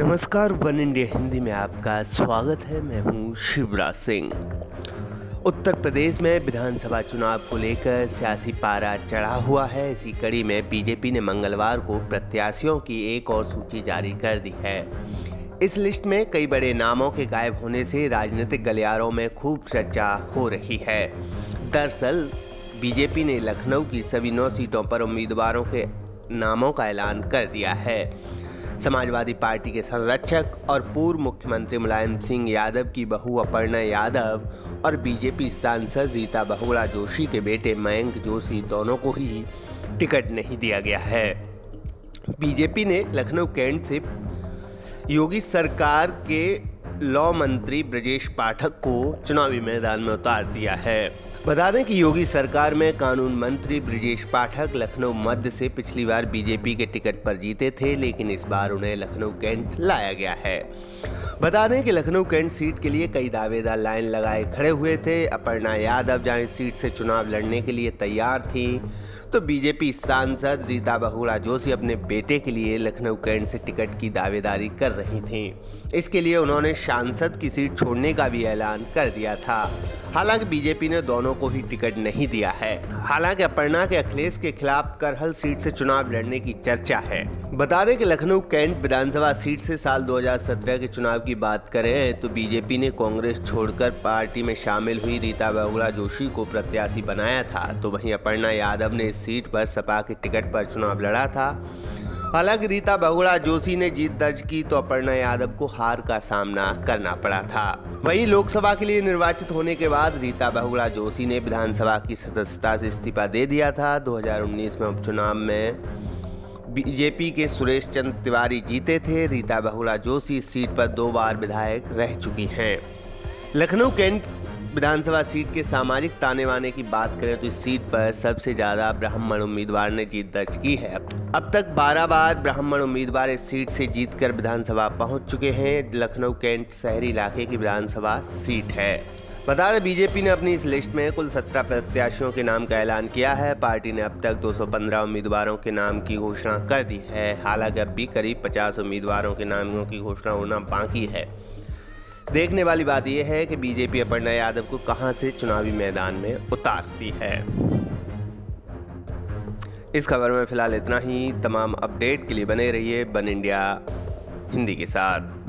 नमस्कार, one India Hindi में आपका स्वागत है। मैं हूं शिवराज सिंह। उत्तर प्रदेश में विधानसभा चुनाव को लेकर सियासी पारा चढ़ा हुआ है। इसी कड़ी में बीजेपी ने मंगलवार को प्रत्याशियों की एक और सूची जारी कर दी है। इस लिस्ट में कई बड़े नामों के गायब होने से राजनीतिक गलियारों में खूब चर्चा हो रही है। दरअसल बीजेपी ने लखनऊ की सभी 9 सीटों पर उम्मीदवारों के नामों का ऐलान कर दिया है। समाजवादी पार्टी के संरक्षक और पूर्व मुख्यमंत्री मुलायम सिंह यादव की बहू अपर्णा यादव और बीजेपी सांसद रीता बहुगुणा जोशी के बेटे मयंक जोशी दोनों को ही टिकट नहीं दिया गया है। बीजेपी ने लखनऊ कैंट से योगी सरकार के लॉ मंत्री ब्रजेश पाठक को चुनावी मैदान में उतार दिया है। बता दें कि योगी सरकार में कानून मंत्री ब्रजेश पाठक लखनऊ मध्य से पिछली बार बीजेपी के टिकट पर जीते थे, लेकिन इस बार उन्हें लखनऊ कैंट लाया गया है। बता दें कि लखनऊ कैंट सीट के लिए कई दावेदार लाइन लगाए खड़े हुए थे। अपर्णा यादव जहां इस सीट से चुनाव लड़ने के लिए तैयार थी, तो बीजेपी सांसद रीता बहुगुणा जोशी अपने बेटे के लिए लखनऊ कैंट से टिकट की दावेदारी कर रही थीं। इसके लिए उन्होंने सांसद की सीट छोड़ने का भी ऐलान कर दिया था। हालांकि बीजेपी ने दोनों को ही टिकट नहीं दिया है। हालांकि अपर्णा के अखिलेश के खिलाफ करहल सीट से चुनाव लड़ने की चर्चा है। बता दें कि लखनऊ कैंट विधानसभा सीट से साल 2017 के चुनाव की बात करें तो बीजेपी ने कांग्रेस छोड़कर पार्टी में शामिल हुई रीता बहुगुणा जोशी को प्रत्याशी बनाया था, तो वहीं अपर्णा यादव ने इस सीट पर सपा के टिकट पर चुनाव लड़ा था। हालांकि रीता बहुगुणा जोशी ने जीत दर्ज की तो अपर्णा यादव को हार का सामना करना पड़ा था। वहीं लोकसभा के लिए निर्वाचित होने के बाद रीता बहुगुणा जोशी ने विधानसभा की सदस्यता से इस्तीफा दे दिया था। 2019 में उपचुनाव में बीजेपी के सुरेश चंद्र तिवारी जीते थे। रीता बहुगुणा जोशी इस सीट पर 2 बार विधायक रह चुकी हैं। लखनऊ कैंट विधानसभा सीट के सामाजिक ताने बाने की बात करें तो इस सीट पर सबसे ज्यादा ब्राह्मण उम्मीदवार ने जीत दर्ज की है। अब तक 12 बार ब्राह्मण उम्मीदवार इस सीट से जीतकर विधानसभा पहुंच चुके हैं। लखनऊ कैंट शहरी इलाके की विधानसभा सीट है। बता दें बीजेपी ने अपनी इस लिस्ट में कुल 17 प्रत्याशियों के नाम का ऐलान किया है। पार्टी ने अब तक 215 उम्मीदवारों के नाम की घोषणा कर दी है। हालांकि अब भी करीब 50 उम्मीदवारों के नामों की घोषणा होना बाकी है। देखने वाली बात यह है कि बीजेपी अपर्णा यादव को कहां से चुनावी मैदान में उतारती है। इस खबर में फिलहाल इतना ही। तमाम अपडेट के लिए बने रहिए वन इंडिया हिंदी के साथ।